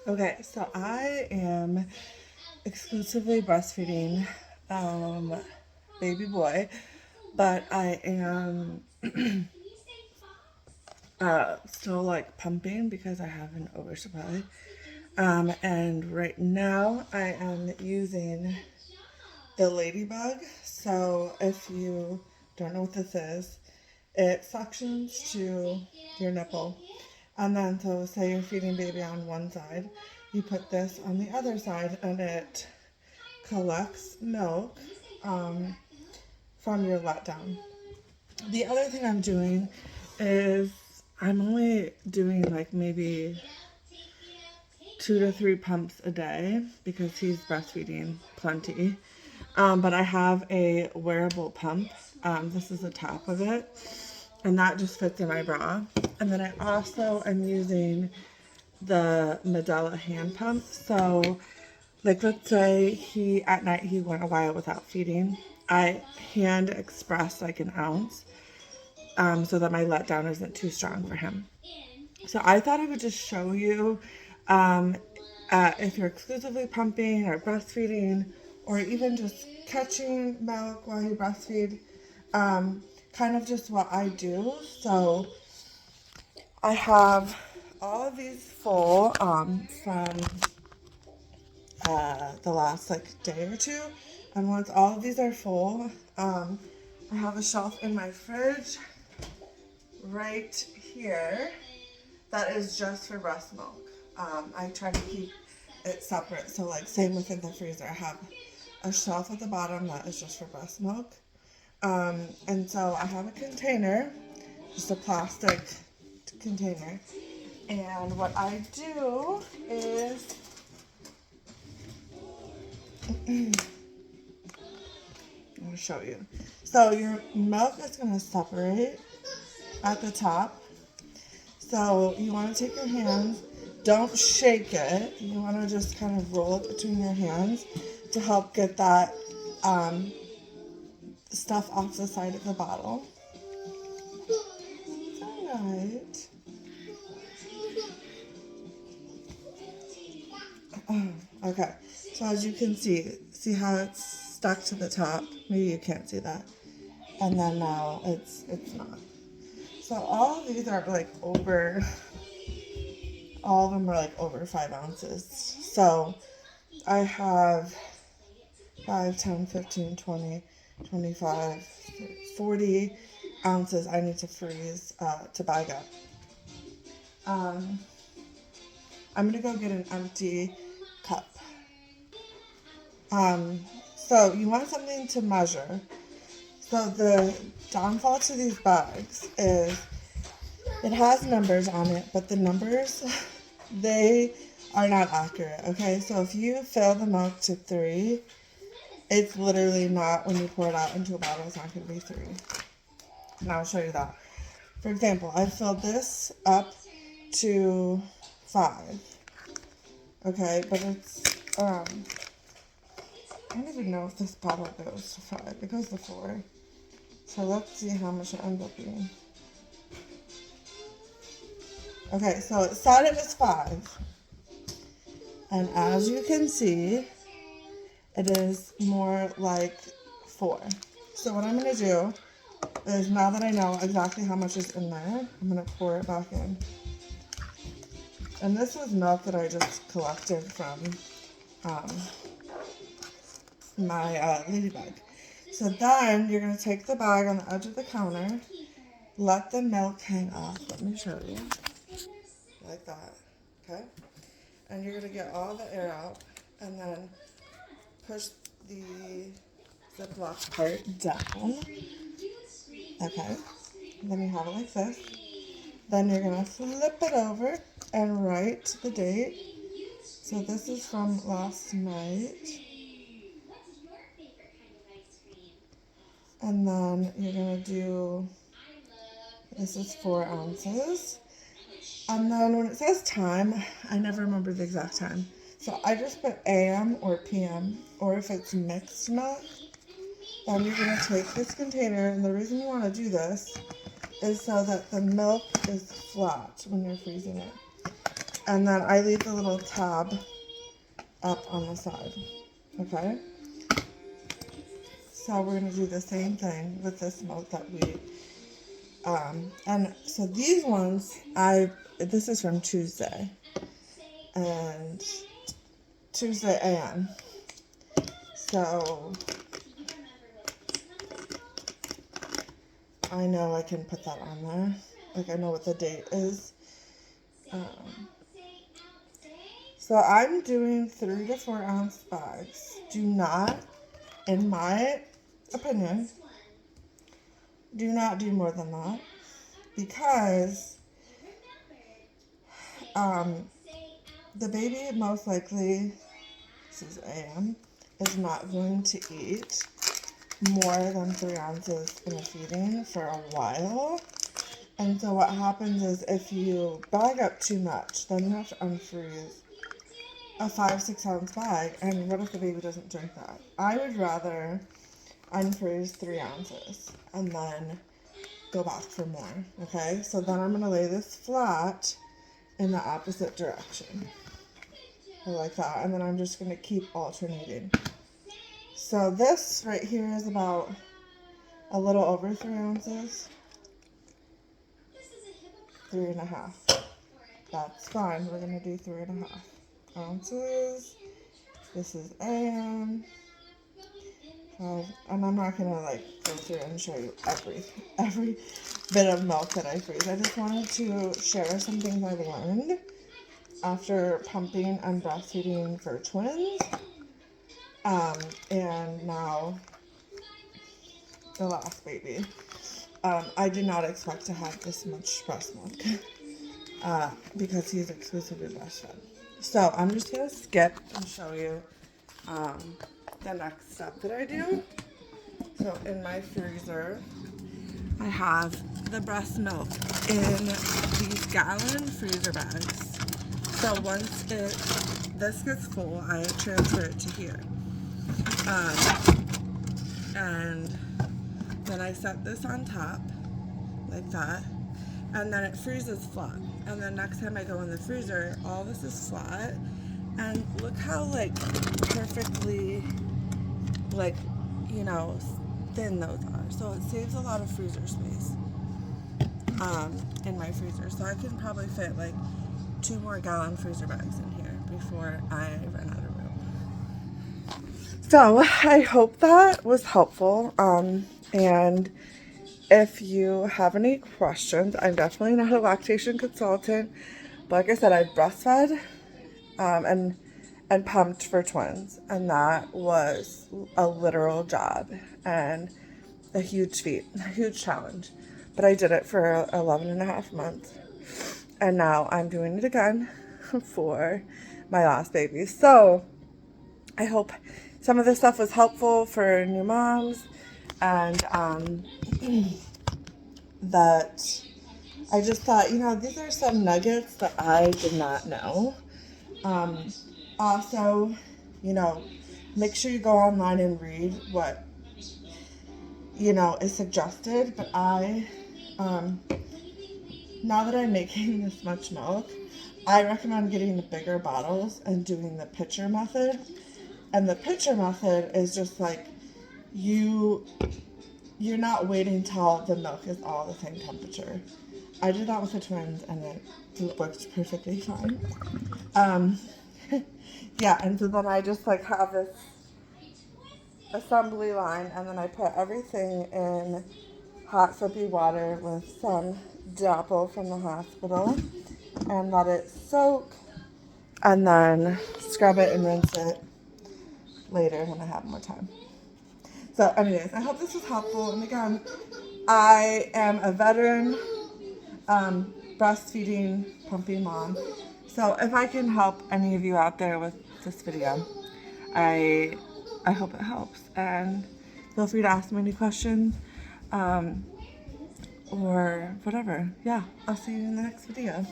Okay, so I am exclusively breastfeeding baby boy, but I am still like pumping because I have an oversupply. And right now I am using the ladybug. So if you don't know what this is, it suctions to your nipple. And then, so say you're feeding baby on one side, you put this on the other side and it collects milk um, from your letdown. The other thing I'm doing is I'm only doing like maybe 2 to 3 pumps a day because he's breastfeeding plenty. But I have a wearable pump. This is the top of it, and that just fits in my bra. And then I also am using the Medela hand pump. So, like, let's say at night he went a while without feeding. I hand express like an ounce, so that my letdown isn't too strong for him. So I thought I would just show you um, if you're exclusively pumping or breastfeeding, or even just catching milk while you breastfeed, kind of just what I do. So I have all of these full from the last like day or two, and once all of these are full, I have a shelf in my fridge right here that is just for breast milk. I try to keep it separate. So like same within the freezer, I have a shelf at the bottom that is just for breast milk. And so I have a container, just a plastic container. And what I do is, I'm going to show you. So your milk is going to separate at the top. So you want to take your hands, don't shake it. You want to just kind of roll it between your hands to help get that stuff off the side of the bottle. Alright. Okay, so as you can see how it's stuck to the top? Maybe you can't see that. And then now it's not. So all of these are like all of them are like over 5 ounces. So I have 5, 10, 15, 20, 25, 40 ounces I need to freeze to bag up. I'm going to go get an empty cup. So you want something to measure. So the downfall to these bags is it has numbers on it, but the numbers, they are not accurate, okay? So if you fill the milk to 3, it's literally not, when you pour it out into a bottle, it's not going to be 3. And I'll show you that. For example, I filled this up to 5, okay? But it's, I don't even know if this bottle goes to 5. It goes to 4. So let's see how much it ends up being. Okay, so it said it was 5. And as you can see, it is more like 4. So what I'm going to do is, now that I know exactly how much is in there, I'm going to pour it back in. And this was milk that I just collected from my ladybug. So then you're going to take the bag on the edge of the counter, let the milk hang off. Let me show you. Like that. Okay? And you're going to get all the air out and then push the Ziploc part down. Okay? Then you have it like this. Then you're going to flip it over and write the date. So this is from last night. And then you're going to do, this is 4 ounces. And then when it says time, I never remember the exact time. So I just put AM or PM, or if it's mixed milk, then you're going to take this container, and the reason you want to do this is so that the milk is flat when you're freezing it. And then I leave the little tab up on the side. Okay? So we're going to do the same thing with this milk that we, and so these ones, this is from Tuesday, and Tuesday AM. So I know I can put that on there. Like, I know what the date is. So I'm doing 3 to 4 ounce bags. Do not, in my opinion, do not do more than that, because the baby most likely, this is AM, is not going to eat more than 3 ounces in a feeding for a while. And so what happens is, if you bag up too much, then you have to unfreeze a 5-6 ounce bag. And what if the baby doesn't drink that? I would rather unfreeze 3 ounces and then go back for more. Okay, so then I'm going to lay this flat in the opposite direction. I like that. And then I'm just going to keep alternating. So this right here is about a little over 3 ounces. 3.5. That's fine. We're going to do 3.5 ounces. This is AM. And I'm not going to like go through and show you every bit of milk that I freeze. I just wanted to share some things I've learned after pumping and breastfeeding for twins. And now the last baby. I did not expect to have this much breast milk because he's exclusively breastfed. So I'm just going to skip and show you the next step that I do. So in my freezer, I have the breast milk in these gallon freezer bags. So once this gets full, I transfer it to here. And then I set this on top like that, and then it freezes flat. And then next time I go in the freezer, all this is flat, and look how like perfectly like, you know, thin those are. So it saves a lot of freezer space in my freezer. So I can probably fit like 2 more gallon freezer bags in here before I run out of room. So I hope that was helpful. And if you have any questions, I'm definitely not a lactation consultant. But like I said, I breastfed and pumped for twins. And that was a literal job and a huge feat, a huge challenge. But I did it for 11.5 months. And now I'm doing it again for my last baby. So I hope some of this stuff was helpful for new moms, and that I just thought, you know, these are some nuggets that I did not know. Also, you know, make sure you go online and read what, you know, is suggested. But I, now that I'm making this much milk, I recommend getting the bigger bottles and doing the pitcher method. And the pitcher method is just like, you're not waiting till the milk is all the same temperature. I did that with the twins, and it worked perfectly fine. Yeah, and so then I just like have this assembly line, and then I put everything in hot soapy water with some Dapple from the hospital and let it soak, and then scrub it and rinse it later when I have more time. So anyways, I hope this was helpful. And again, I am a veteran breastfeeding, pumping mom. So if I can help any of you out there with this video, I hope it helps. And feel free to ask me any questions or whatever. Yeah, I'll see you in the next video.